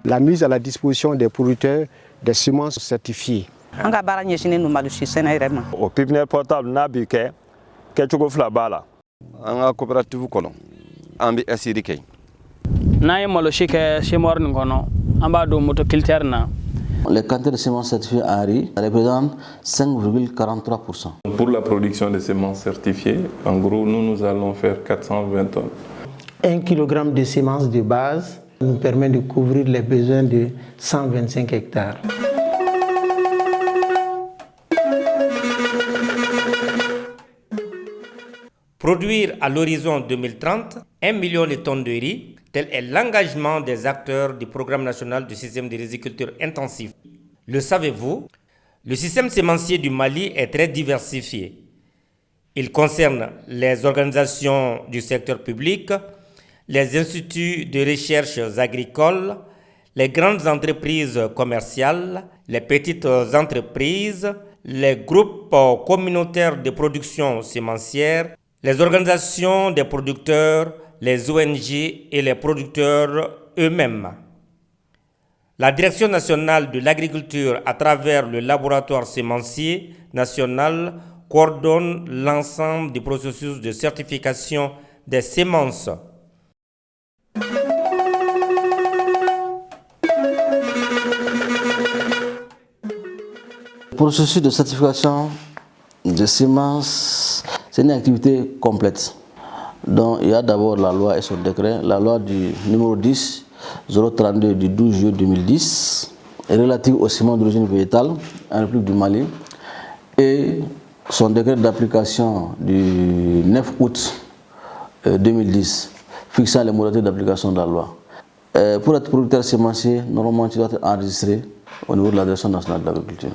La mise à la disposition des producteurs des semences certifiées. Au pépinière portable, Nabike, Ketchugo Flabala. En coopérative colon, Ambi Assirike. Les quantités de semences certifiées ARI représentent 5,43%. Pour la production de semences certifiées, en gros, nous allons faire 420 tonnes. 1 kg de semences de base nous permet de couvrir les besoins de 125 hectares. Produire à l'horizon 2030 1 million de tonnes de riz, tel est l'engagement des acteurs du programme national du système de riziculture intensif. Le savez-vous? Le système sémencier du Mali est très diversifié. Il concerne les organisations du secteur public, les instituts de recherche agricoles, les grandes entreprises commerciales, les petites entreprises, les groupes communautaires de production sémencière, les organisations des producteurs, les ONG et les producteurs eux-mêmes. La Direction nationale de l'agriculture, à travers le laboratoire sémencier national, coordonne l'ensemble du processus de certification des semences. Le processus de certification des semences, c'est une activité complète. Donc, il y a d'abord la loi et son décret, la loi du numéro 10-032 du 12 juillet 2010, relative aux semences d'origine végétale en République du Mali, et son décret d'application du 9 août 2010, fixant les modalités d'application de la loi. Pour être producteur sémencier, normalement, tu dois être enregistré au niveau de la Direction nationale de l'agriculture.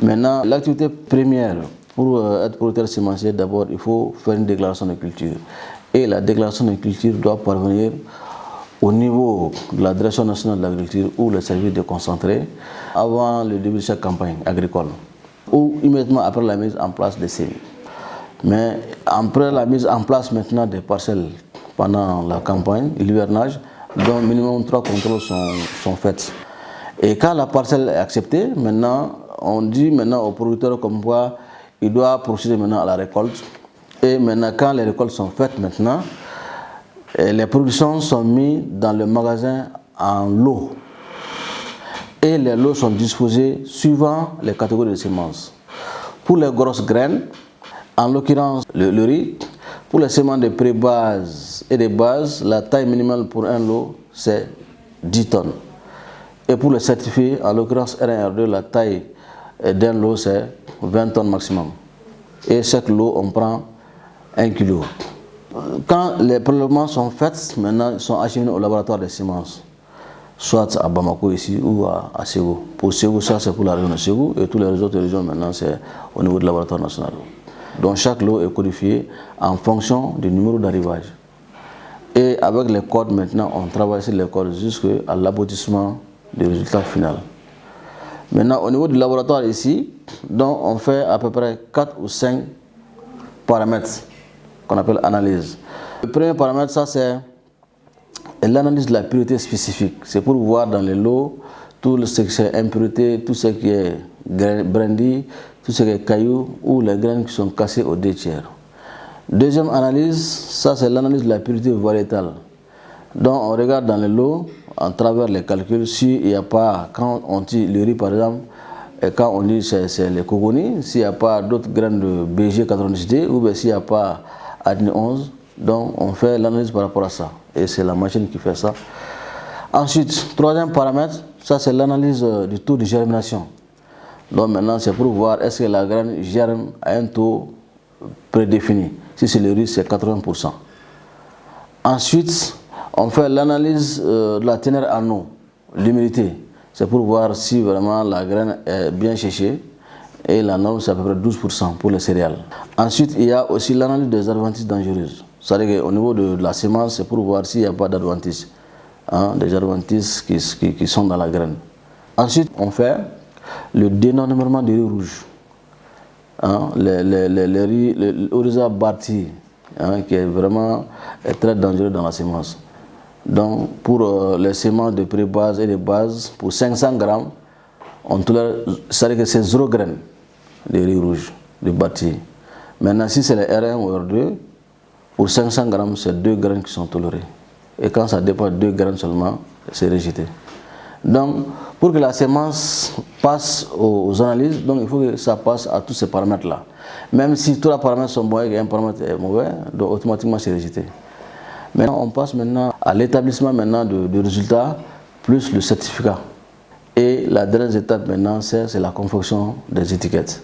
Maintenant, l'activité première pour être producteur sémencier, d'abord, il faut faire une déclaration de culture. Et la déclaration de culture doit parvenir au niveau de la Direction nationale de l'agriculture ou le service déconcentré avant le début de chaque campagne agricole ou immédiatement après la mise en place des semis. Mais après la mise en place maintenant des parcelles pendant la campagne, l'hivernage, dont minimum 3 contrôles sont faits. Et quand la parcelle est acceptée, maintenant, on dit maintenant au producteur comme quoi il doit procéder maintenant à la récolte. Et maintenant, quand les récoltes sont faites maintenant, les productions sont mises dans le magasin en lots. Et les lots sont disposés suivant les catégories de semences. Pour les grosses graines, en l'occurrence le riz, pour les semences de pré-base et de base, la taille minimale pour un lot, c'est 10 tonnes. Et pour les certifiés, en l'occurrence R1 R2, la taille d'un lot, c'est 20 tonnes maximum. Et chaque lot, on prend 1 kg. Quand les prélèvements sont faits, maintenant, ils sont acheminés au laboratoire des semences, soit à Bamako ici ou à Ségou. Pour Ségou, ça c'est pour la région de Ségou, et tous les autres régions maintenant, c'est au niveau du laboratoire national. Donc chaque lot est codifié en fonction du numéro d'arrivage. Et avec les codes maintenant, on travaille sur les codes jusqu'à l'aboutissement du résultat final. Maintenant, au niveau du laboratoire ici, donc on fait à peu près 4 ou 5 paramètres qu'on appelle analyse. Le premier paramètre, ça c'est l'analyse de la pureté spécifique. C'est pour voir dans les lots tout ce qui est impureté, tout ce qui est brandy, tout ce qui est cailloux ou les graines qui sont cassées aux 2 tiers. Deuxième analyse, ça c'est l'analyse de la pureté variétale. Donc on regarde dans les lots, en travers les calculs, s'il n'y a pas, quand on dit le riz par exemple, et quand on dit c'est les cogonis, s'il n'y a pas d'autres graines de BG90D ou bien s'il n'y a pas ADNI 11, donc on fait l'analyse par rapport à ça. Et c'est la machine qui fait ça. Ensuite, troisième paramètre, ça c'est l'analyse du taux de germination. Donc maintenant c'est pour voir est-ce que la graine germe à un taux prédéfini. Si c'est le riz, c'est 80%. Ensuite, on fait l'analyse de la teneur en eau, l'humidité. C'est pour voir si vraiment la graine est bien séchée. Et la norme, c'est à peu près 12% pour les céréales. Ensuite, il y a aussi l'analyse des adventices dangereuses. C'est-à-dire qu'au niveau de la semence, c'est pour voir s'il n'y a pas d'adventices. Des adventices qui sont dans la graine. Ensuite, on fait le dénombrement du riz rouge. Le riz Oryza Barty, qui est vraiment très dangereux dans la semence. Donc, pour les semences de pré-base et de base, pour 500 grammes, on tolère, c'est-à-dire que c'est 0 graines de riz rouge, de bâti. Maintenant, si c'est le R1 ou R2, pour 500 grammes, c'est 2 graines qui sont tolérées. Et quand ça dépasse 2 graines seulement, c'est rejeté. Donc, pour que la semence passe aux analyses, donc il faut que ça passe à tous ces paramètres-là. Même si tous les paramètres sont bons et un paramètre est mauvais, donc automatiquement c'est rejeté. Maintenant, on passe maintenant à l'établissement de résultats plus le certificat. Et la dernière étape maintenant, c'est la confection des étiquettes.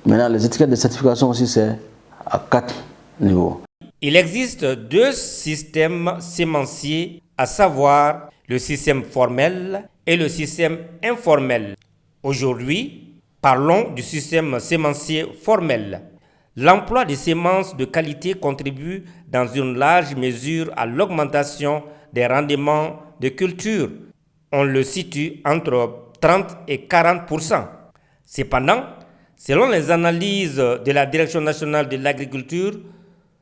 Maintenant, les étiquettes de certification aussi, c'est à 4 niveaux. Il existe 2 systèmes sémenciers, à savoir le système formel et le système informel. Aujourd'hui, parlons du système sémencier formel. L'emploi des semences de qualité contribue dans une large mesure à l'augmentation des rendements de culture. On le situe entre 30 et 40%. Cependant, selon les analyses de la Direction nationale de l'agriculture,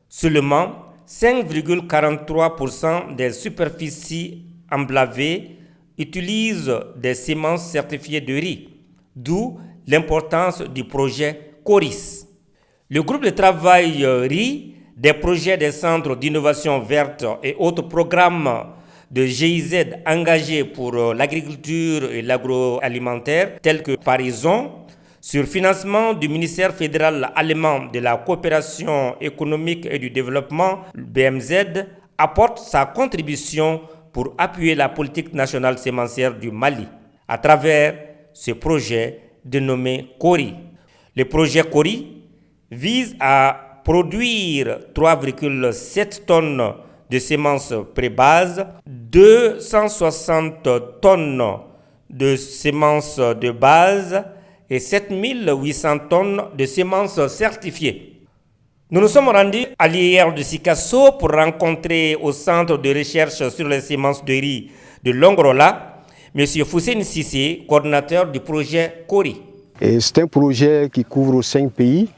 seulement 5,43% des superficies emblavées utilisent des semences certifiées de riz, d'où l'importance du projet CORIS. Le groupe de travail riz, des projets des centres d'innovation verte et autres programmes de GIZ engagés pour l'agriculture et l'agroalimentaire, tels que Parison, sur financement du ministère fédéral allemand de la coopération économique et du développement, BMZ, apporte sa contribution pour appuyer la politique nationale sémencière du Mali à travers ce projet dénommé CORI. Le projet CORI vise à produire 3,7 tonnes de semences pré-base, 260 tonnes de semences de base et 7800 tonnes de semences certifiées. Nous nous sommes rendus à l'IR de Sikasso pour rencontrer au centre de recherche sur les semences de riz de Longrola M. Fousseni Sissé, coordinateur du projet CORI. C'est un projet qui couvre 5 pays.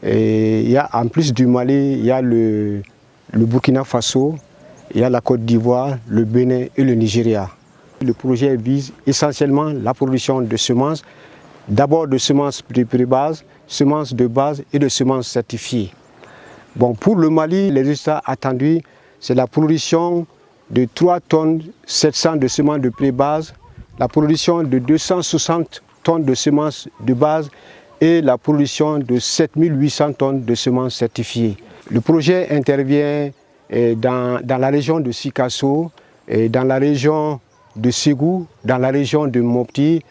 Et il y a, en plus du Mali, il y a le Burkina Faso, il y a la Côte d'Ivoire, le Bénin et le Nigeria. Le projet vise essentiellement la production de semences, d'abord de semences de pré-base, semences de base et de semences certifiées. Bon, pour le Mali, les résultats attendus, c'est la production de 3 tonnes 700 de semences de pré-base, la production de 260 tonnes de semences de base et la production de 7800 tonnes de semences certifiées. Le projet intervient dans la région de Sikasso, dans la région de Ségou, dans la région de Mopti,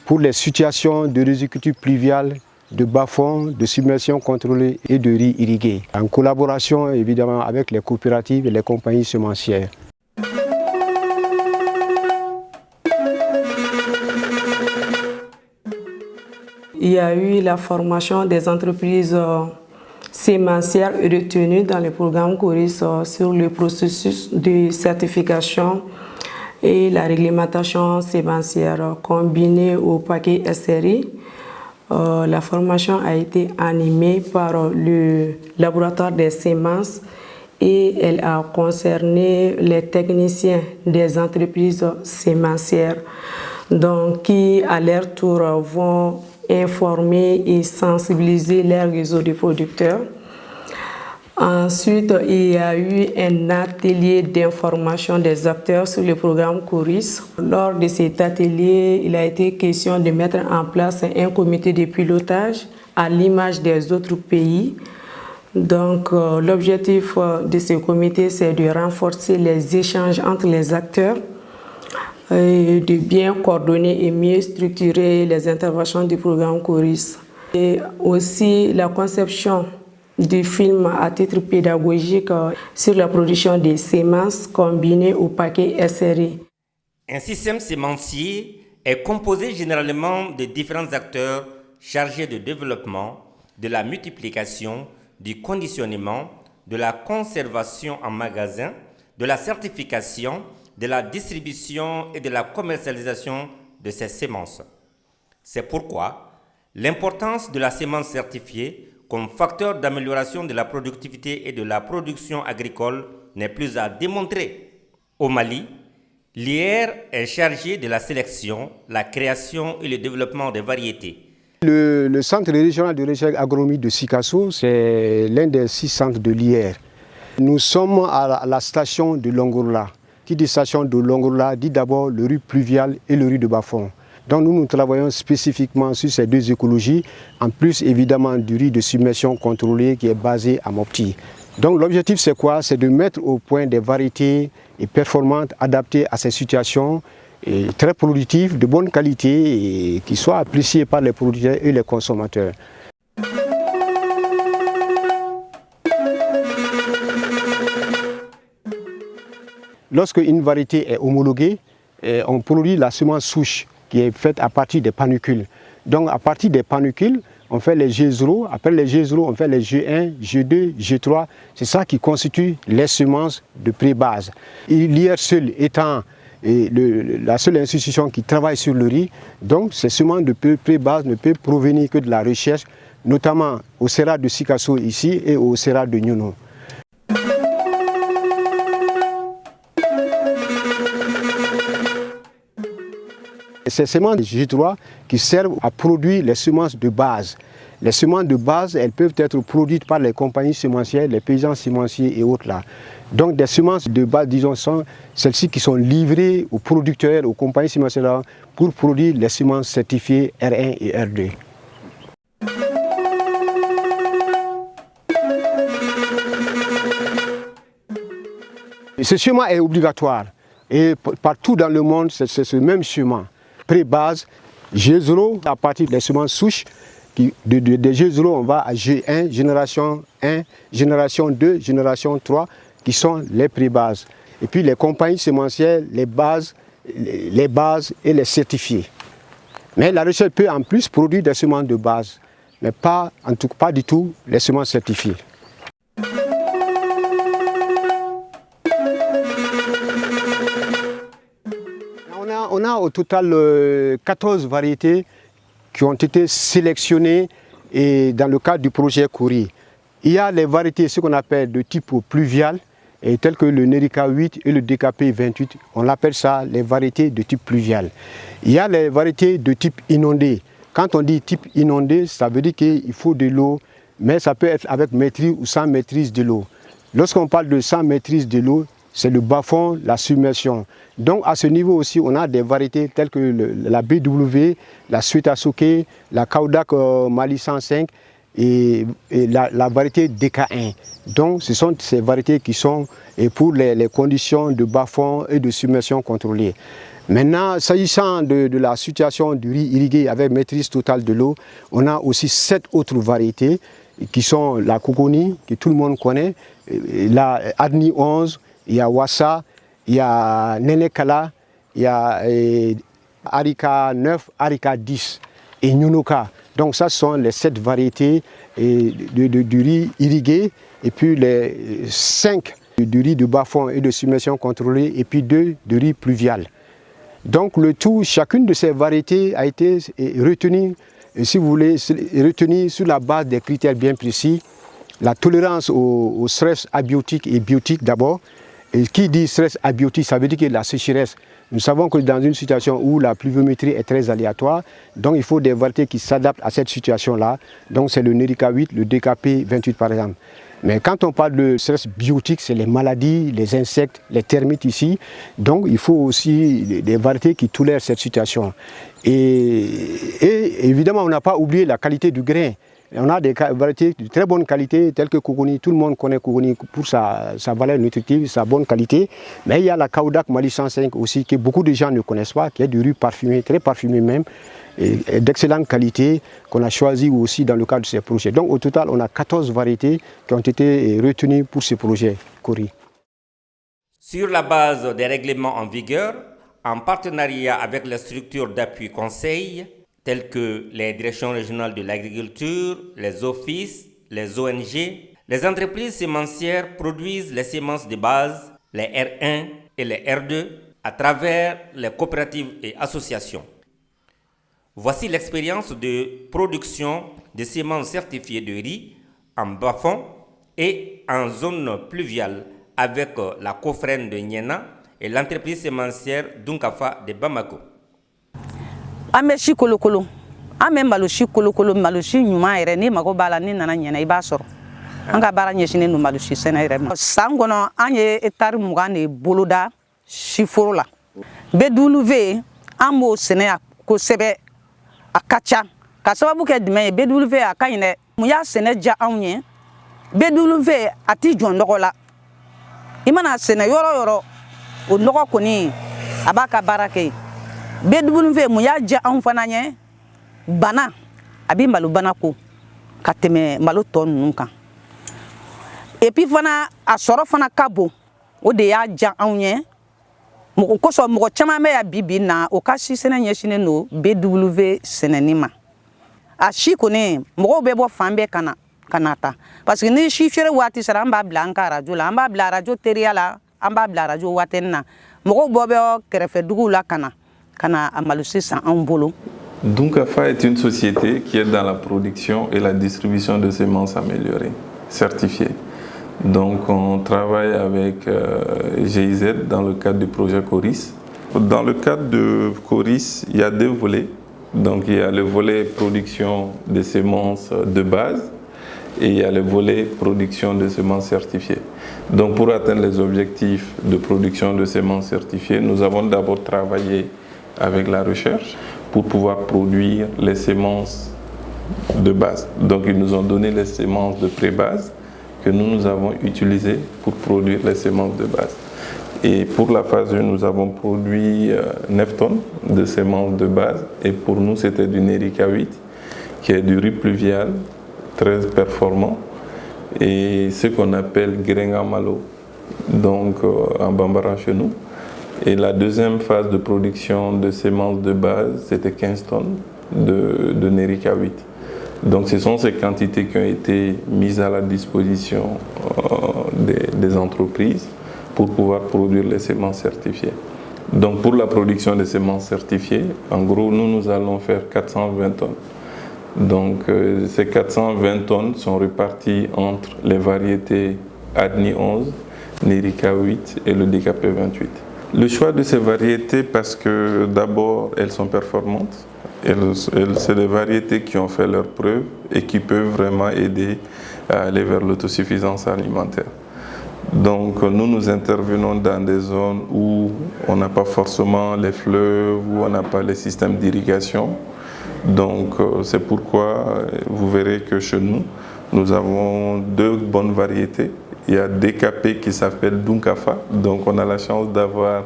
pour les situations de riziculture pluviale, de bas-fond, de submersion contrôlée et de riz irrigué, en collaboration évidemment avec les coopératives et les compagnies semencières. Il y a eu la formation des entreprises sémencières retenues dans le programme CORIS sur le processus de certification et la réglementation sémencière combinée au paquet SRI. La formation a été animée par le laboratoire des semences et elle a concerné les techniciens des entreprises sémencières donc, qui, à leur tour, vont informer et sensibiliser les réseaux de producteurs. Ensuite, il y a eu un atelier d'information des acteurs sur le programme CORIS. Lors de cet atelier, il a été question de mettre en place un comité de pilotage à l'image des autres pays. Donc, l'objectif de ce comité, c'est de renforcer les échanges entre les acteurs, et de bien coordonner et mieux structurer les interventions du programme CORIS. Et aussi la conception du film à titre pédagogique sur la production des semences combinées au paquet SRI. Un système sémencier est composé généralement de différents acteurs chargés de développement, de la multiplication, du conditionnement, de la conservation en magasin, de la certification, de la distribution et de la commercialisation de ces semences. C'est pourquoi l'importance de la semence certifiée comme facteur d'amélioration de la productivité et de la production agricole n'est plus à démontrer. Au Mali, l'IR est chargé de la sélection, la création et le développement des variétés. Le centre régional de recherche agronomique de Sikasso, c'est l'un des 6 centres de l'IR. Nous sommes à la station de Longourla. Qui dit station de Longourla dit d'abord le riz pluvial et le riz de bas-fond. Donc nous travaillons spécifiquement sur ces 2 écologies, en plus évidemment du riz de submersion contrôlée qui est basé à Mopti. Donc l'objectif c'est quoi? C'est de mettre au point des variétés et performantes adaptées à ces situations, et très productives, de bonne qualité et qui soient appréciées par les producteurs et les consommateurs. Lorsque une variété est homologuée, on produit la semence souche qui est faite à partir des panicules. Donc à partir des panicules, on fait les G0, après les G0, on fait les G1, G2, G3. C'est ça qui constitue les semences de pré-base. L'IR seul étant la seule institution qui travaille sur le riz, donc ces semences de pré-base ne peuvent provenir que de la recherche, notamment au CERA de Sikasso ici et au CERA de Nyono. Ces semences de G3 qui servent à produire les semences de base. Les semences de base, elles peuvent être produites par les compagnies semencières, les paysans semenciers et autres là. Donc des semences de base, disons, sont celles-ci qui sont livrées aux producteurs, aux compagnies semencières pour produire les semences certifiées R1 et R2. Ce schéma est obligatoire et partout dans le monde, c'est ce même schéma. Pré-base, G0, à partir des semences souches, de G0 on va à G1, génération 1, génération 2, génération 3, qui sont les pré-bases. Et puis les compagnies semencières, les bases et les certifiés. Mais la recherche peut en plus produire des semences de base, mais pas du tout les semences certifiées. On a au total 14 variétés qui ont été sélectionnées dans le cadre du projet Kouri. Il y a les variétés, ce qu'on appelle de type pluvial, telles que le Nerica 8 et le DKP 28. On appelle ça les variétés de type pluvial. Il y a les variétés de type inondé. Quand on dit type inondé, ça veut dire qu'il faut de l'eau, mais ça peut être avec maîtrise ou sans maîtrise de l'eau. Lorsqu'on parle de sans maîtrise de l'eau, c'est le bas-fond, la submersion. Donc à ce niveau aussi, on a des variétés telles que la BW, la Suetasoke, la Kaudak Mali 105 et la variété DK1. Donc ce sont ces variétés qui sont pour les conditions de bas-fond et de submersion contrôlée. Maintenant, s'agissant de la situation du riz irrigué avec maîtrise totale de l'eau, on a aussi 7 autres variétés qui sont la Kokoni, que tout le monde connaît, la Adni 11, il y a Wassa, il y a Nenekala, il y a Arika 9, Arika 10 et Nyonoka. Donc ça sont les 7 variétés du riz irrigué et puis les 5 du riz de bas-fond et de submersion contrôlée et puis 2 de riz pluvial. Donc le tout, chacune de ces variétés a été retenue, si vous voulez, retenue sur la base des critères bien précis. La tolérance au stress abiotique et biotique d'abord. Et qui dit stress abiotique, ça veut dire qu'il y a de la sécheresse. Nous savons que dans une situation où la pluviométrie est très aléatoire, donc il faut des variétés qui s'adaptent à cette situation-là. Donc c'est le Nerica 8, le DKP 28 par exemple. Mais quand on parle de stress biotique, c'est les maladies, les insectes, les termites ici. Donc il faut aussi des variétés qui tolèrent cette situation. Et évidemment, on n'a pas oublié la qualité du grain. On a des variétés de très bonne qualité, telles que Kokoni. Tout le monde connaît Kokoni pour sa valeur nutritive, sa bonne qualité. Mais il y a la Kaudak Mali 105 aussi, que beaucoup de gens ne connaissent pas, qui est du riz parfumé, très parfumé même, et d'excellente qualité, qu'on a choisi aussi dans le cadre de ces projets. Donc au total, on a 14 variétés qui ont été retenues pour ce projet Kouri. Sur la base des règlements en vigueur, en partenariat avec les structures d'appui conseil, telles que les directions régionales de l'agriculture, les offices, les ONG, les entreprises sémencières produisent les semences de base, les R1 et les R2, à travers les coopératives et associations. Voici l'expérience de production de semences certifiées de riz en bas-fond et en zone pluviale avec la Cofrène de Niena et l'entreprise sémencière Dunkafa de Bamako. Ame shi kolokolo. Ame malo shi kolokolo, malo shi nyuma ere ni mago bala ni nana nyena iba soro. Anga bara nyeshine no malo shi sena ere. Sangono anye etari mugane boloda shi forola. BW amo sene ko sebe akacha. Ka sababu ke dime BW akayine muya sene ja anye. BW ati jondokola. Imana sene yoro o noko koni abaka barake. BW muya ja anfananye bana abi malu bana ko kateme malu ton nunka. Et puis fana a soro fana kabo o de ya ja anye mo ko so mo chama me ya bibi na o ka shi sene nyeshine no BW senenima. A shi koni mo be bo fambe kanata parce que ni shi fere wati sara amba blanca radio la amba bla radio teriala amba bla radio watenna mo bo be kerefe dugu la kana amalusi san ambolo. Dunkafa est une société qui est dans la production et la distribution de semences améliorées, certifiées. Donc on travaille avec GIZ dans le cadre du projet Coris. Dans le cadre de Coris, il y a deux volets. Donc il y a le volet production de semences de base et il y a le volet production de semences certifiées. Donc pour atteindre les objectifs de production de semences certifiées, nous avons d'abord travaillé avec la recherche pour pouvoir produire les semences de base. Donc ils nous ont donné les semences de pré-base que nous avons utilisées pour produire les semences de base. Et pour la phase 1, nous avons produit 9 tonnes de semences de base et pour nous c'était du Nerica 8 qui est du riz pluvial très performant et ce qu'on appelle Grenga Malo, donc en bambara chez nous. Et la deuxième phase de production de semences de base, c'était 15 tonnes de Nerica 8. Donc ce sont ces quantités qui ont été mises à la disposition des entreprises pour pouvoir produire les semences certifiées. Donc pour la production des semences certifiées, en gros, nous allons faire 420 tonnes. Donc ces 420 tonnes sont réparties entre les variétés Adni 11, Nerica 8 et le DKP 28. Le choix de ces variétés parce que d'abord elles sont performantes, c'est des variétés qui ont fait leurs preuves et qui peuvent vraiment aider à aller vers l'autosuffisance alimentaire. Donc nous intervenons dans des zones où on n'a pas forcément les fleuves, où on n'a pas les systèmes d'irrigation. Donc c'est pourquoi vous verrez que chez nous, nous avons deux bonnes variétés. Il y a DKP qui s'appelle Dunkafa, donc on a la chance d'avoir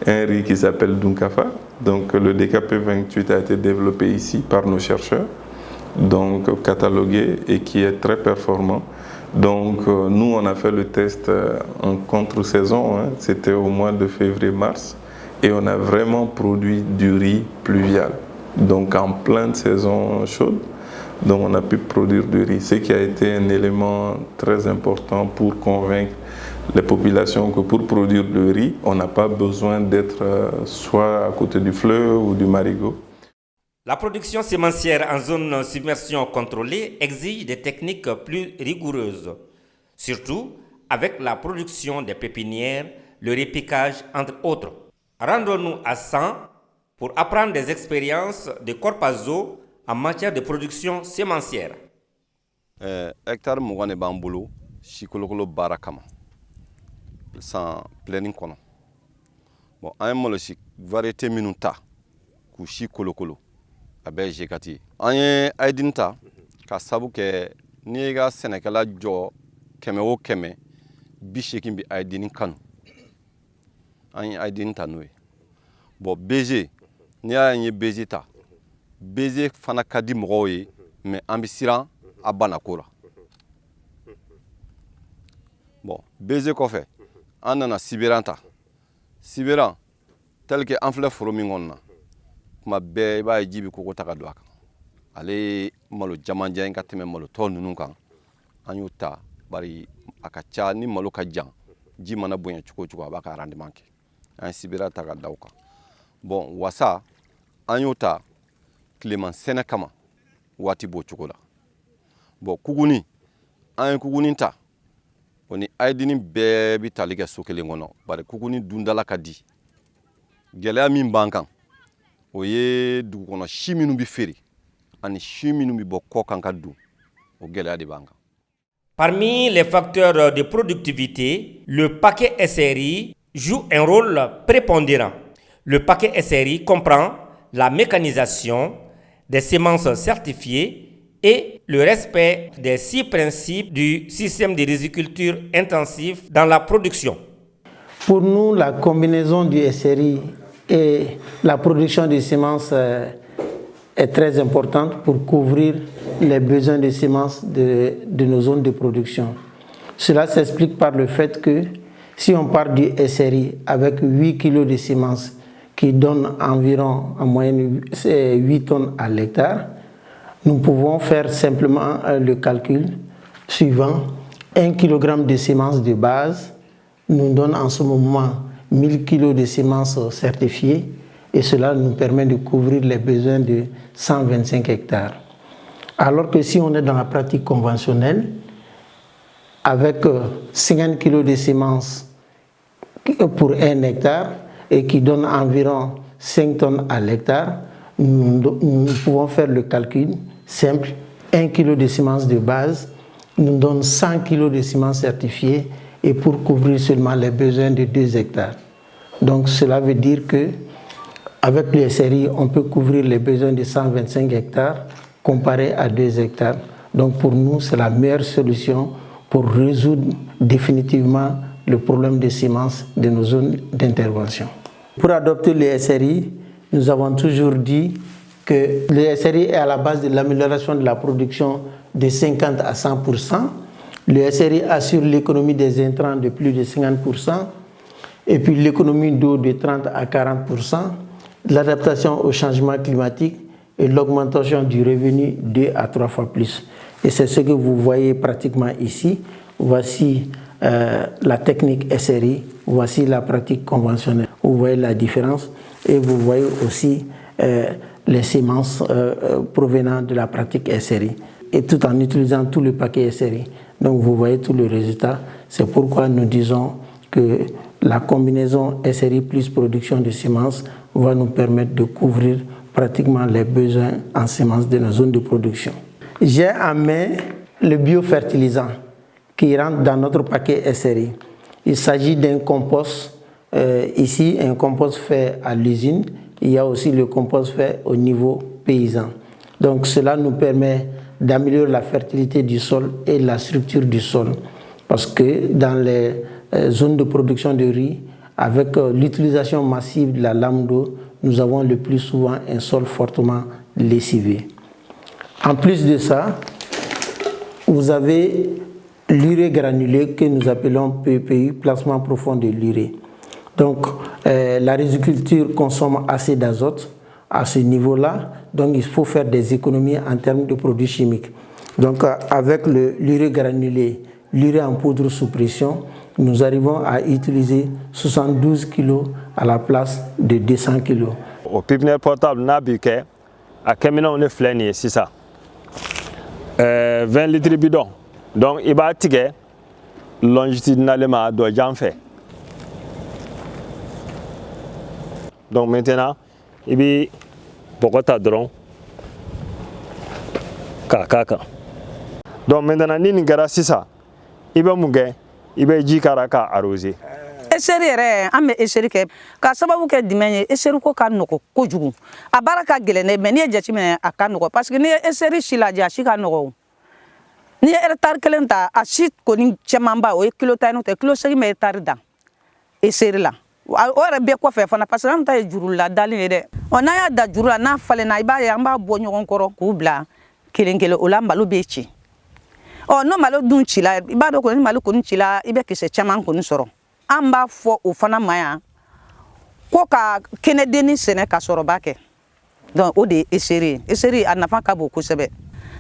un riz qui s'appelle Dunkafa. Donc le DKP 28 a été développé ici par nos chercheurs, donc catalogué et qui est très performant. Donc nous on a fait le test en contre-saison, hein, c'était au mois de février-mars et on a vraiment produit du riz pluvial, donc en pleine saison chaude. Donc on a pu produire du riz, ce qui a été un élément très important pour convaincre les populations que pour produire du riz, on n'a pas besoin d'être soit à côté du fleuve ou du marigot. La production sémencière en zone submersion contrôlée exige des techniques plus rigoureuses, surtout avec la production des pépinières, le repiquage entre autres. Rendons-nous à 100 pour apprendre des expériences de Corpazo en matière de production sémencière. Hectare mugane bambulu shikolokolo barakama sans planning kono. Bon, un malo shi variété minuta ku shikolokolo abe jekati. Anye aidinta ka sabu ke ni ga senekala jo keme o keme bishekin bi aidinin kanu. Anye aidinta noe. Bon, BG ni anye BG ta. BG fana kadi mɔgɔw ye mais an bɛ siran a banako la. Bon, BG kɔfɛ an nana Sibéran ta. Sibéran tel que an filɛ foro min kɔnɔ na kuma bɛɛ i b'a ye ji bɛ koko ta ka don a kan. Ale ye malo jamanjan in ka tɛmɛ malo tɔ ninnu kan. An y'o ta bari a ka ca ni malo ka jan ji mana bonya cogo o cogo a b'a ka rendement kɛ. An ye Sibéran ta ka da o kan. Bon, wasa an y'o ta Clément sɛnɛ kama waati b'o cogo la. Bon, kuguni an ye kuguni ta Oni aidini bɛɛ bi tali kɛ so kelen kɔnɔ bari kukuni dundala ka di gɛlɛya min b'an kan o ye dugu kɔnɔ si minnu bi feere ani si minnu bi bɔ kɔ kan ka dun o gɛlɛya de b'an kan. Parmi les facteurs de productivité, le paquet SRI joue un rôle prépondérant. Le paquet SRI comprend la mécanisation des semences certifiées et le respect des 6 principes du système de riziculture intensif dans la production. Pour nous, la combinaison du SRI et la production de semences est très importante pour couvrir les besoins de semences de nos zones de production. Cela s'explique par le fait que si on part du SRI avec 8 kg de semences qui donnent environ en moyenne 8 tonnes à l'hectare, nous pouvons faire simplement le calcul suivant. 1 kg de semences de base nous donne en ce moment 1000 kg de semences certifiées et cela nous permet de couvrir les besoins de 125 hectares. Alors que si on est dans la pratique conventionnelle, avec 50 kg de semences pour 1 hectare et qui donne environ 5 tonnes à l'hectare, nous pouvons faire le calcul simple. 1 kg de semences de base nous donne 100 kg de semences certifiées et pour couvrir seulement les besoins de 2 hectares. Donc cela veut dire que avec le SRI, on peut couvrir les besoins de 125 hectares comparé à 2 hectares. Donc pour nous, c'est la meilleure solution pour résoudre définitivement le problème des semences de nos zones d'intervention. Pour adopter le SRI, nous avons toujours dit que le SRI est à la base de l'amélioration de la production de 50 à 100%. Le SRI assure l'économie des intrants de plus de 50%, et puis l'économie d'eau de 30 à 40%, l'adaptation au changement climatique et l'augmentation du revenu 2 à 3 fois plus. Et c'est ce que vous voyez pratiquement ici. Voici la technique SRI, voici la pratique conventionnelle. Vous voyez la différence et vous voyez aussi les semences provenant de la pratique SRI, et tout en utilisant tout le paquet SRI. Donc vous voyez tout le résultat. C'est pourquoi nous disons que la combinaison SRI plus production de semences va nous permettre de couvrir pratiquement les besoins en semences de nos zones de production. J'ai en main le biofertilisant qui rentre dans notre paquet SRI. Il s'agit d'un compost, ici un compost fait à l'usine. Il y a aussi le compost fait au niveau paysan. Donc cela nous permet d'améliorer la fertilité du sol et la structure du sol. Parce que dans les zones de production de riz, avec l'utilisation massive de la lame d'eau, nous avons le plus souvent un sol fortement lessivé. En plus de ça, vous avez l'urée granulée que nous appelons PPU, placement profond de l'urée. Donc la riziculture consomme assez d'azote à ce niveau-là, donc il faut faire des économies en termes de produits chimiques. Donc avec l'urée granulée, l'urée en poudre sous pression, nous arrivons à utiliser 72 kg à la place de 200 kg. Au pépinière portable, Nabiké, à Kemina, on est fléni, c'est ça. 20 litres bidon. Donc il va tirer longitudinalement de janfé. Donc maintenant, il va Bogota drone. Kaka. Donc maintenant, ni ngara sisa. Il va mouger. Il va jikaraka arroser. Eseri yɛrɛ an bɛ eseri kɛ ka sababu kɛ jumɛn ye eseri ko ka nɔgɔ kojugu a baara ka gɛlɛn dɛ mais n'i ye jateminɛ a ka nɔgɔ parce que n'i ye eseri si lajɛ a si ka nɔgɔ n'i ye hectare 1 ta a si kɔni cɛmanba o ye kilo 10 n'o tɛ kilo 8 bɛ hectare dan eseri la o yɛrɛ bɛɛ kɔfɛ fana parce que an ta ye juru la dalen ye dɛ n'a y'a da juru la n'a falenna i b'a ye an b'a bɔ ɲɔgɔn kɔrɔ k'u bila kelen kelen o la malo bɛ ci n'o malo dun ci la i b'a dɔn ko ni malo kɔni ci la i bɛ kisɛ caman kɔni sɔrɔ an b'a fɔ o fana ma yan ko ka kɛnɛdenni sɛnɛ ka sɔrɔba kɛ donc o de ye eseri ye eseri a nafa ka bon kosɛbɛ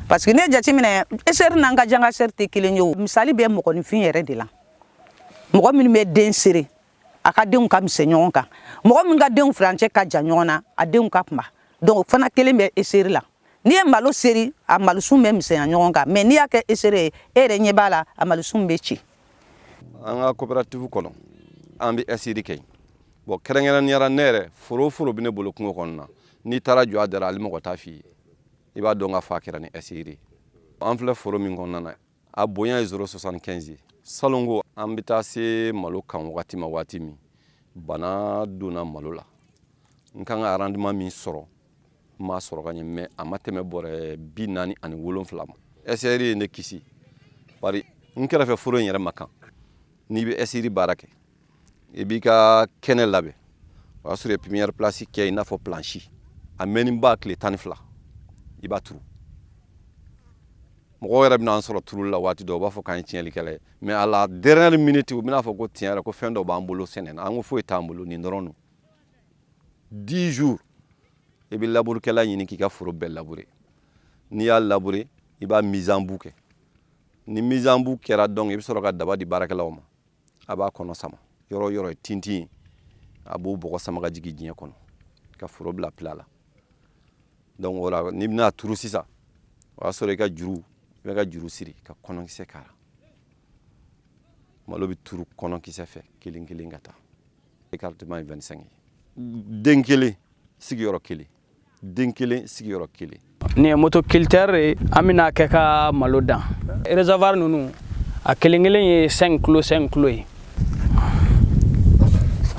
parce que ne jateminɛ eseri n'an ka janga seri tɛ kelen ye o misali bɛ mɔgɔninfin yɛrɛ de la mɔgɔ minnu bɛ den seri a ka denw ka misɛn ɲɔgɔn kan mɔgɔ min ka denw furancɛ ka jan ɲɔgɔn na a denw ka kunba donc o fana kelen bɛ eseri la n'i ye malo seri a malosun bɛ misɛnya ɲɔgɔn kan mais n'i y'a kɛ eseri ye e yɛrɛ ɲɛ b'a la a malosun bɛ ci an ka coopérative kɔnɔ an bɛ ɛsiri kɛ bon kɛrɛnkɛrɛnniyara ne yɛrɛ foro foro bɛ ne bolo kungo kɔnɔ na n'i taara jɔ a dara ale mɔgɔ t'a f'i ye i b'a dɔn k'a fɔ a kɛra ni ɛsiri an filɛ foro min kɔnɔna na a bonya ye 0,75 ye salongo an bɛ taa se malo kan wagati ma waati min bana donna malo la n kan ka rendement min sɔrɔ n m'a sɔrɔ ka ɲɛ mais a ma tɛmɛ bɔrɛ 47 ma ɛsiri ye ne kisi bari n kɛrɛfɛ foro in yɛrɛ ma kan n'i bɛ ɛsiri baara kɛ i b'i ka kɛnɛ labɛn o y'a sɔrɔ pépinière place kɛ i n'a fɔ planchi a mɛnniba tile 12 i b'a turu mɔgɔw yɛrɛ bɛna an sɔrɔ turuli la waati dɔw u b'a fɔ k'an ye tiɲɛlikɛla ye mais à la dernière minute u bɛna fɔ ko tiɲɛ yɛrɛ ko fɛn dɔ b'an bolo sɛnɛ na an ko foyi t'an bolo nin dɔrɔn don 10 jours i bɛ laburukɛla ɲini k'i ka foro bɛɛ labure n'i y'a labure i b'a mise en bout kɛ ni mise en bout kɛra donc i bɛ sɔrɔ ka daba di baarakɛlaw ma a b'a kɔnɔ sama yɔrɔ yɔrɔ ye tintin a b'o bɔgɔ sama ka jigin diɲɛ kɔnɔ ka foro bila plat la donc o la n'i bɛna turu sisan o y'a sɔrɔ i ka juru i bɛ ka juru siri ka kɔnɔkisɛ k'a la malo bɛ turu kɔnɔkisɛ fɛ kelen kelen ka taa écartement ye 25 ye den kelen sigiyɔrɔ kelen den kelen sigiyɔrɔ kelen. Nin ye motoculteur ye an bɛna kɛ ka malo dan réservoir ninnu a kelen kelen ye 5 kilo 5 kilo ye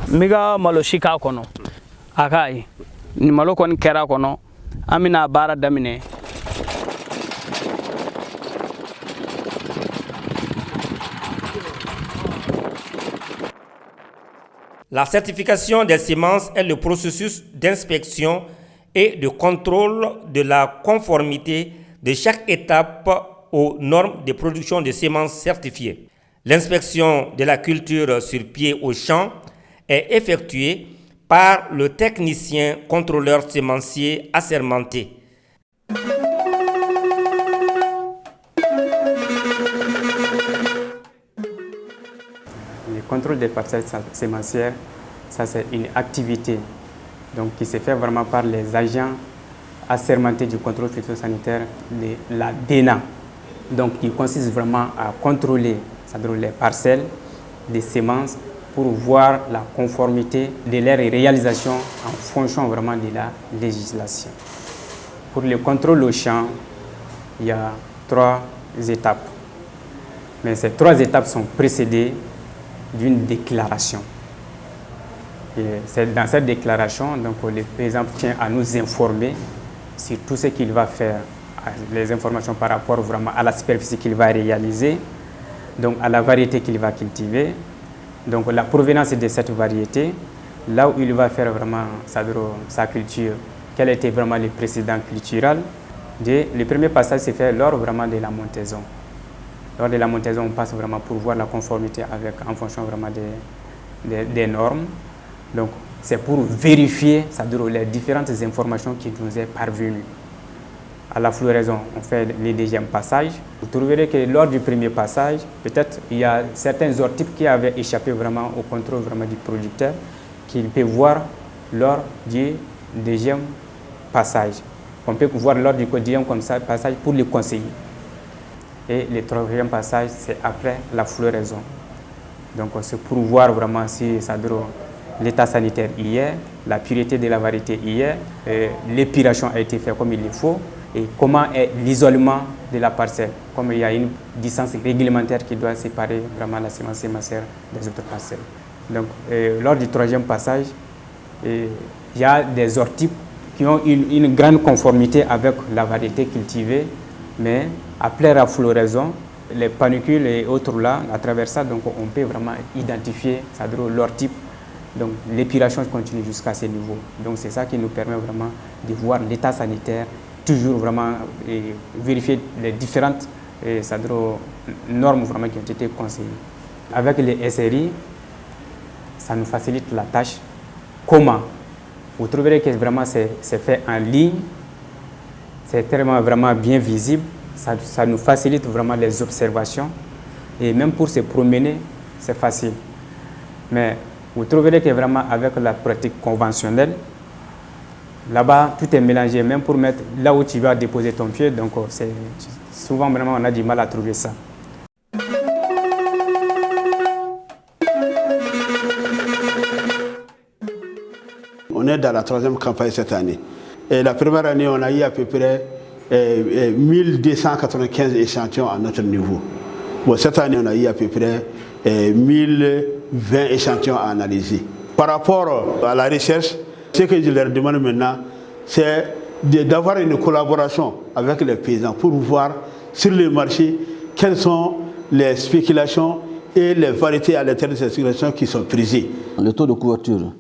n bɛ ka malo si k'a kɔnɔ a k'a ye ni malo kɔni kɛra a kɔnɔ an bɛna baara daminɛ. La certification des semences est le processus d'inspection et de contrôle de la conformité de chaque étape aux normes de production de semences certifiées. L'inspection de la culture sur pied au champ est effectuée par le technicien contrôleur sémencier assermenté. Le contrôle des parcelles sémencières, ça c'est une activité donc, qui se fait vraiment par les agents assermentés du contrôle phytosanitaire de la DENA. Donc qui consiste vraiment à contrôler les parcelles des semences pour voir la conformité de leur réalisation en fonction vraiment de la législation. Pour le contrôle au champ, il y a 3 étapes. Mais ces 3 étapes sont précédées d'une déclaration. Et c'est dans cette déclaration, donc, le paysan tient à nous informer sur tout ce qu'il va faire, les informations par rapport vraiment à la superficie qu'il va réaliser, donc à la variété qu'il va cultiver, donc la provenance de cette variété, là où il va faire vraiment sa culture, quel était vraiment le précédent cultural. Le premier passage se fait lors vraiment de la montaison. Lors de la montaison, on passe vraiment pour voir la conformité en fonction vraiment des normes. Donc, c'est pour vérifier les différentes informations qui nous sont parvenues. À la floraison, on fait le deuxième passage. Vous trouverez que lors du premier passage, peut-être il y a certains ortypes qui avaient échappé vraiment au contrôle vraiment du producteur, qu'il peut voir lors du deuxième passage. On peut voir lors du deuxième passage pour le conseiller. Et le troisième passage, c'est après la floraison. Donc, c'est pour voir vraiment si l'état sanitaire hier, la pureté de la variété hier, l'épuration a été faite comme il le faut, et comment est l'isolement de la parcelle, comme il y a une distance réglementaire qui doit séparer vraiment la semence sémencière des autres parcelles. Donc, lors du troisième passage, il y a des ortypes qui ont une grande conformité avec la variété cultivée, mais après la floraison, les panicules et autres là, à travers ça, donc on peut vraiment identifier l'ortype. Donc l'épuration continue jusqu'à ce niveau. Donc c'est ça qui nous permet vraiment de voir l'état sanitaire, toujours vraiment vérifier les différentes normes vraiment qui ont été conseillées. Avec les SRI, ça nous facilite la tâche. Comment? Vous trouverez que vraiment c'est fait en ligne, c'est vraiment bien visible, ça nous facilite vraiment les observations et même pour se promener, c'est facile. Mais vous trouverez que vraiment avec la pratique conventionnelle, là-bas tout est mélangé, même pour mettre là où tu vas déposer ton pied, donc souvent vraiment on a du mal à trouver ça. On est dans la 3e campagne cette année. Et la première année, on a eu à peu près 1295 échantillons à notre niveau. Bon, cette année, on a eu à peu près 1020 échantillons à analyser. Par rapport à la recherche, ce que je leur demande maintenant, c'est d'avoir une collaboration avec les paysans pour voir sur le marché quelles sont les spéculations et les variétés à l'intérieur de ces spéculations qui sont prisées. Le taux de couverture.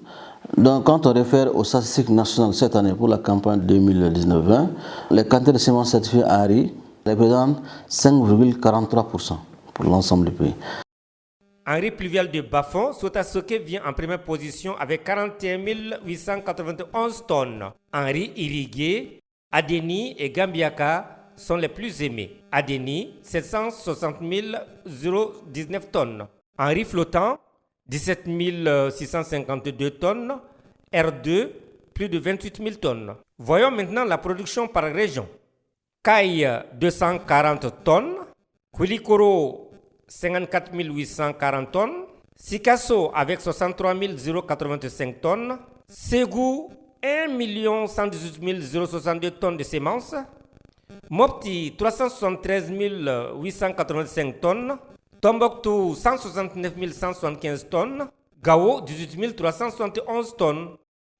Donc, quand on réfère aux statistiques nationales cette année pour la campagne 2019-20, les quantités de semences certifiées à riz représentent 5,43% pour l'ensemble du pays. Henri Pluvial de Bafon, Sotasoke vient en première position avec 41 891 tonnes. Henri Irigué, Adeni et Gambiaka sont les plus aimés. Adeni, 760 019 tonnes. Henri Flottant, 17 652 tonnes. R2, plus de 28 000 tonnes. Voyons maintenant la production par région. Caille, 240 tonnes. Koulikoro, 54 840 tonnes. Sikasso avec 63 085 tonnes. Ségou, 1 118 062 tonnes de semences. Mopti, 373 885 tonnes. Tombouctou, 169 175 tonnes. Gao, 18 371 tonnes.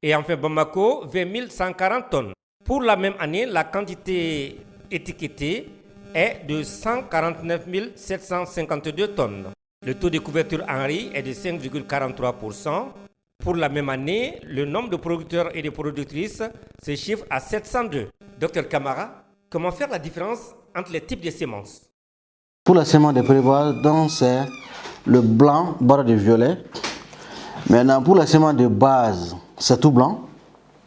Et enfin Bamako, 20 140 tonnes. Pour la même année, la quantité étiquetée est de 149 752 tonnes. Le taux de couverture en riz est de 5,43%. Pour la même année, le nombre de producteurs et de productrices se chiffre à 702. Docteur Camara, comment faire la différence entre les types de semences? Pour la semence de pré-base, c'est le blanc barre de violet. Maintenant, pour la semence de base, c'est tout blanc.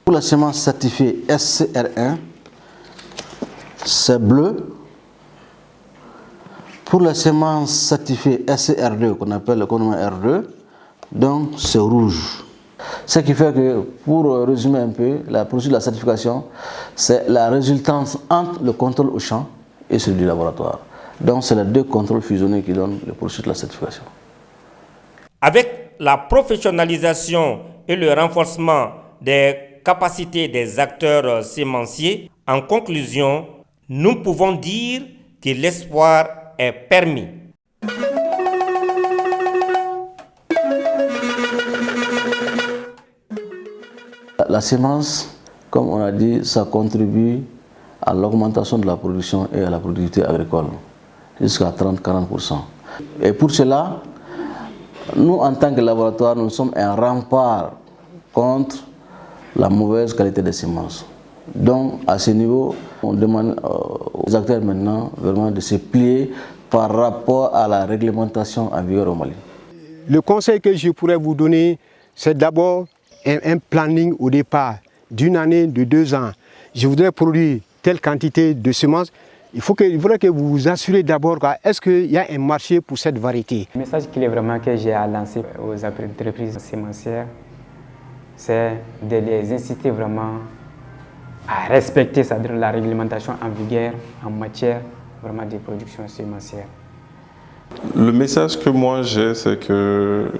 Pour la semence certifiée SCR1, c'est bleu. Pour la semence certifiée SCR2, qu'on appelle le condiment R2, donc c'est rouge. Ce qui fait que, pour résumer un peu, la procédure de la certification, c'est la résultance entre le contrôle au champ et celui du laboratoire. Donc c'est les deux contrôles fusionnés qui donnent le processus de la certification. Avec la professionnalisation et le renforcement des capacités des acteurs sémenciers, en conclusion, nous pouvons dire que l'espoir est permis. La semence, comme on a dit, ça contribue à l'augmentation de la production et à la productivité agricole, jusqu'à 30-40%. Et pour cela, nous, en tant que laboratoire, nous sommes un rempart contre la mauvaise qualité des semences. Donc, à ce niveau, on demande aux acteurs maintenant vraiment de se plier par rapport à la réglementation en vigueur au Mali. Le conseil que je pourrais vous donner, c'est d'abord un planning au départ d'une année, de 2 ans. Je voudrais produire telle quantité de semences. Il faudrait que vous vous assurez d'abord, est-ce qu'il y a un marché pour cette variété? Le message que j'ai à lancer aux entreprises sémencières, c'est de les inciter vraiment à respecter la réglementation en vigueur en matière vraiment de production sémencière. Le message que moi j'ai, c'est que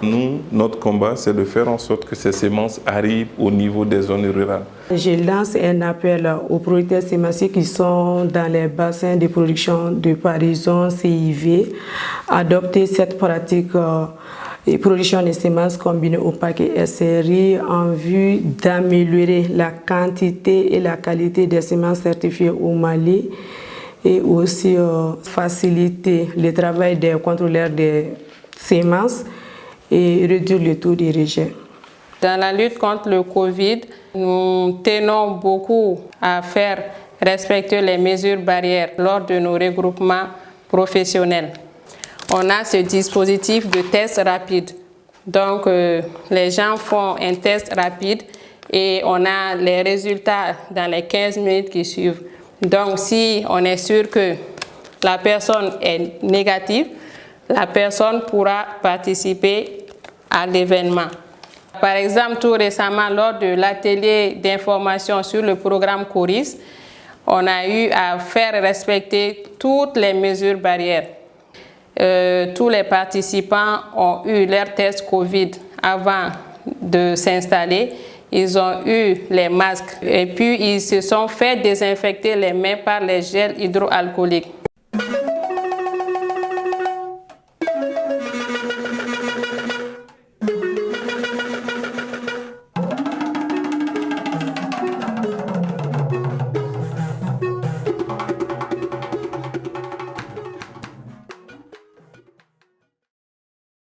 nous, notre combat, c'est de faire en sorte que ces semences arrivent au niveau des zones rurales. Je lance un appel aux producteurs sémenciers qui sont dans les bassins de production de Paris-Zone, CIV, adopter cette pratique de production de semences combinées au paquet SRI en vue d'améliorer la quantité et la qualité des semences certifiées au Mali, et aussi faciliter le travail des contrôleurs des semences et réduire le taux de rejet. Dans la lutte contre le Covid, nous tenons beaucoup à faire respecter les mesures barrières lors de nos regroupements professionnels. On a ce dispositif de test rapide. Donc, les gens font un test rapide et on a les résultats dans les 15 minutes qui suivent. Donc, si on est sûr que la personne est négative, la personne pourra participer à l'événement. Par exemple, tout récemment, lors de l'atelier d'information sur le programme CORIS, on a eu à faire respecter toutes les mesures barrières. Tous les participants ont eu leur test Covid avant de s'installer ils ont eu les masques et puis ils se sont fait désinfecter les mains par les gels hydroalcooliques.